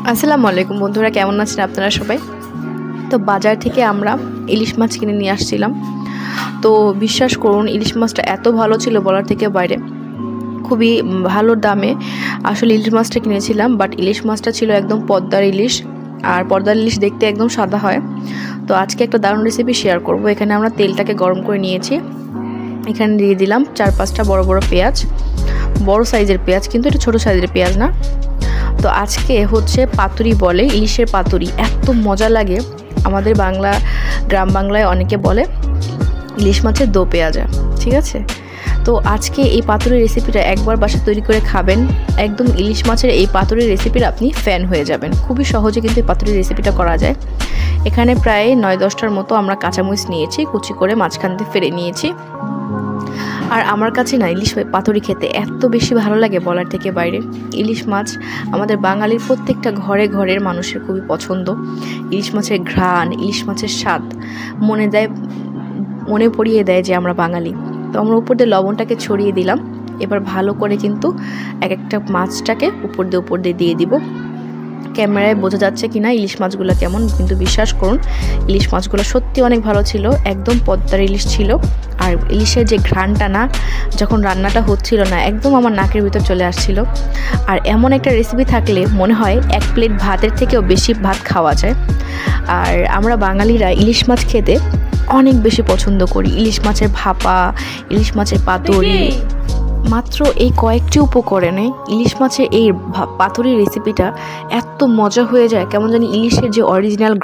আসসালামু আলাইকুম বন্ধুরা, কেমন আছেন আপনারা সবাই? তো বাজার থেকে আমরা ইলিশ মাছ কিনে নিয়ে আসছিলাম। তো বিশ্বাস করুন, ইলিশ মাছটা এত ভালো ছিল বলার থেকে বাইরে। খুবই ভালো দামে আসলে ইলিশ মাছটা কিনেছিলাম, বাট ইলিশ মাছটা ছিল একদম পদ্মার ইলিশ। আর পদ্মার ইলিশ দেখতে একদম সাদা হয়। তো আজকে একটা দারুণ রেসিপি শেয়ার করব। এখানে আমরা তেলটাকে গরম করে নিয়েছি। এখানে দিয়ে দিলাম 4-5টা বড় বড় পেঁয়াজ, বড় সাইজের পেঁয়াজ, কিন্তু এটা ছোট সাইজের পেঁয়াজ না। তো আজকে হচ্ছে পাতুরি বলে, ইলিশের পাতুরি এত মজা লাগে। আমাদের গ্রাম বাংলায় অনেকে বলে ইলিশ মাছের দো পেঁয়াজা, ঠিক আছে? তো আজকে এই পাতুরির রেসিপিটা একবার বাসায় তৈরি করে খাবেন, একদম ইলিশ মাছের এই পাতুরির রেসিপির আপনি ফ্যান হয়ে যাবেন। খুবই সহজে কিন্তু এই পাতুরির রেসিপিটা করা যায়। এখানে প্রায় 9-10টার মতো আমরা কাঁচামরিচ নিয়েছি, কুচি করে মাঝখান দিয়ে ফেলে নিয়েছি। আর আমার কাছে না ইলিশ পাতুরি খেতে এত বেশি ভালো লাগে বলার থেকে বাইরে। ইলিশ মাছ আমাদের বাঙালির প্রত্যেকটা ঘরের মানুষের খুবই পছন্দ। ইলিশ মাছের ঘ্রাণ, ইলিশ মাছের স্বাদ মনে পড়িয়ে দেয় যে আমরা বাঙালি। তো আমরা উপর দিয়ে লবণটাকে ছড়িয়ে দিলাম। এবার ভালো করে কিন্তু এক একটা মাছটাকে উপর দিয়ে দিব। ক্যামেরায় বোঝা যাচ্ছে কিনা ইলিশ মাছগুলো কেমন, কিন্তু বিশ্বাস করুন ইলিশ মাছগুলো সত্যি অনেক ভালো ছিল, একদম পদ্মার ইলিশ ছিল। আর ইলিশের যে ঘ্রাণটা না, যখন রান্নাটা হচ্ছিল না, একদম আমার নাকের ভিতর চলে আসছিল। আর এমন একটা রেসিপি থাকলে মনে হয় এক প্লেট ভাতের থেকেও বেশি ভাত খাওয়া যায়। আর আমরা বাঙালিরা ইলিশ মাছ খেতে অনেক বেশি পছন্দ করি। ইলিশ মাছের ভাপা, ইলিশ মাছের পাতুরি, মাত্র এই কয়েকটি উপকরণে ইলিশ মাছের এই পাতুরি রেসিপিটা এত মজা হয়ে যায়, কেমন জানি ইলিশের যে অরিজিনাল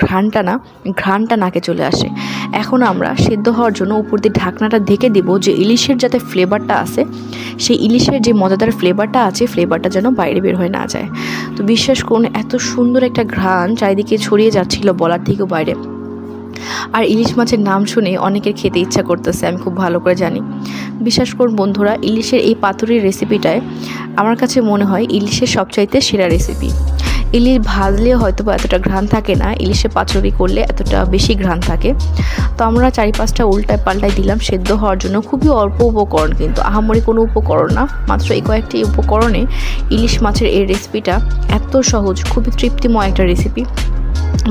ঘ্রাণটা নাকে চলে আসে। এখন আমরা সেদ্ধ হওয়ার জন্য উপর দিয়ে ঢাকনাটা ঢেকে দিব, যে ইলিশের যাতে ফ্লেভারটা আছে, সেই ইলিশের যে মজাদার ফ্লেভারটা আছে, ফ্লেভারটা যেন বাইরে বের হয়ে না যায়। তো বিশ্বাস করুন এত সুন্দর একটা ঘ্রাণ চারিদিকে ছড়িয়ে যাচ্ছিল বলার থেকেও বাইরে। আর ইলিশ মাছের নাম শুনে অনেকের খেতে ইচ্ছা করতেছে, আমি খুব ভালো করে জানি। বিশ্বাস করুন বন্ধুরা, ইলিশের এই পাতুরির রেসিপিটায় আমার কাছে মনে হয় ইলিশের সবচাইতে সেরা রেসিপি। ইলিশ ভাজলে হয়তো বা এতটা ঘ্রাণ থাকে না, ইলিশে পাতুরি করলে এতটা বেশি ঘ্রাণ থাকে। তো আমরা 4-5টা উল্টায় পাল্টায় দিলাম সেদ্ধ হওয়ার জন্য। খুবই অল্প উপকরণ, কিন্তু আহামরি কোনো উপকরণ না, মাত্র এই কয়েকটি উপকরণে ইলিশ মাছের এই রেসিপিটা এত সহজ, খুবই তৃপ্তিময় একটা রেসিপি।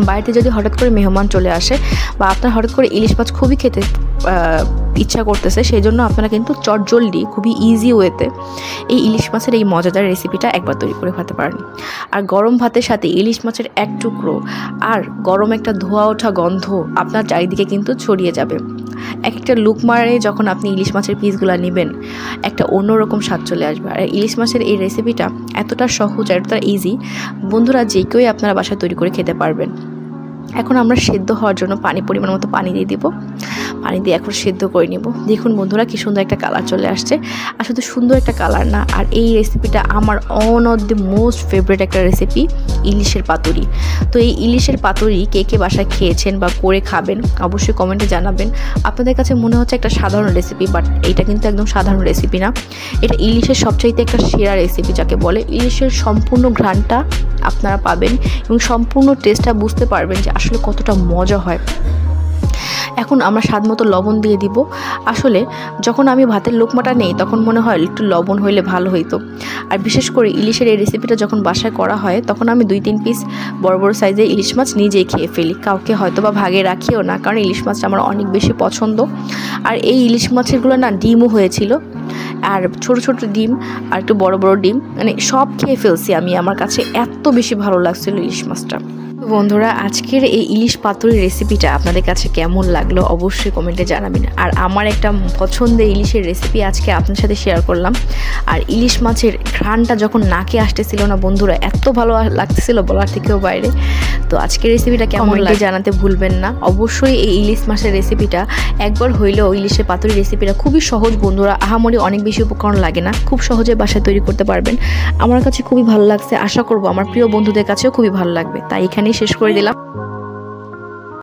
বাড়িতে যদি হঠাৎ করে মেহমান চলে আসে, বা আপনার হঠাৎ করে ইলিশ মাছ খুবই খেতে ইচ্ছা করতেছে, সেই জন্য আপনারা কিন্তু চটজলদি খুবই ইজি ওয়েতে এই ইলিশ মাছের এই মজাদার রেসিপিটা একবার তৈরি করে খেতে পারেন। আর গরম ভাতের সাথে ইলিশ মাছের এক টুকরো আর গরম একটা ধোয়া ওঠা গন্ধ আপনার চারিদিকে কিন্তু ছড়িয়ে যাবে। একটা লুক মারে যখন আপনি ইলিশ মাছের পিসগুলো নেবেন, একটা অন্যরকম স্বাদ চলে আসবে। আর ইলিশ মাছের এই রেসিপিটা এতটা সহজ, এতটা ইজি, বন্ধুরা যে কেউই আপনারা বাসায় তৈরি করে খেতে পারবেন। এখন আমরা সেদ্ধ হওয়ার জন্য পরিমাণ মতো পানি দিয়ে দিব। পানি দিয়ে এখন সেদ্ধ করে নিব। দেখুন বন্ধুরা কি সুন্দর একটা কালার চলে আসছে। আর শুধু সুন্দর একটা কালার না, আর এই রেসিপিটা আমার one of the most favourite একটা রেসিপি, ইলিশের পাতুরি। তো এই ইলিশের পাতুরি কে কে বাসায় খেয়েছেন বা করে খাবেন অবশ্যই কমেন্টে জানাবেন। আপনাদের কাছে মনে হচ্ছে একটা সাধারণ রেসিপি, বাট এইটা কিন্তু একদম সাধারণ রেসিপি না। এটা ইলিশের সবচাইতে একটা সেরা রেসিপি, যাকে বলে ইলিশের সম্পূর্ণ ঘ্রাণটা আপনারা পাবেন এবং সম্পূর্ণ টেস্টটা বুঝতে পারবেন যে আসলে কতটা মজা হয়। এখন আমরা স্বাদ মতো লবণ দিয়ে দিব। আসলে যখন আমি ভাতের লোকমাটা নেই, তখন মনে হয় একটু লবণ হইলে ভালো হইতো। আর বিশেষ করে ইলিশের এই রেসিপিটা যখন বাসায় করা হয়, তখন আমি 2-3 পিস বড় বড় সাইজের ইলিশ মাছ নিজেই খেয়ে ফেলি, কাউকে হয়তো বা ভাগে রাখিও না, কারণ ইলিশ মাছটা আমার অনেক বেশি পছন্দ। আর এই ইলিশ মাছেরগুলো না ডিমও হয়েছিল, আর ছোট ছোট ডিম আর একটু বড় বড় ডিম, মানে সব খেয়ে ফেলছি আমি। আমার কাছে এত বেশি ভালো লাগছিল ইলিশ মাছটা। বন্ধুরা আজকের এই ইলিশ পাতুরির রেসিপিটা আপনাদের কাছে কেমন লাগলো অবশ্যই কমেন্টে জানাবেন। আর আমার একটা পছন্দের ইলিশের রেসিপি আজকে আপনার সাথে শেয়ার করলাম। আর ইলিশ মাছের ঘ্রাণটা যখন নাকে আসতেছিল না বন্ধুরা, এত ভালো লাগতেছিল বলার থেকেও বাইরে। তো আজকের রেসিপিটা কেমন লাগে জানাতে ভুলবেন না। অবশ্যই এই ইলিশ মাছের রেসিপিটা একবার হইলেও, ইলিশের পাতুরির রেসিপিটা খুবই সহজ বন্ধুরা, আহামরি অনেক বেশি উপকরণ লাগে না, খুব সহজে বাসায় তৈরি করতে পারবেন। আমার কাছে খুবই ভালো লাগছে, আশা করব আমার প্রিয় বন্ধুদের কাছেও খুবই ভালো লাগবে। তাই এখানেই শেষ করে দিলাম।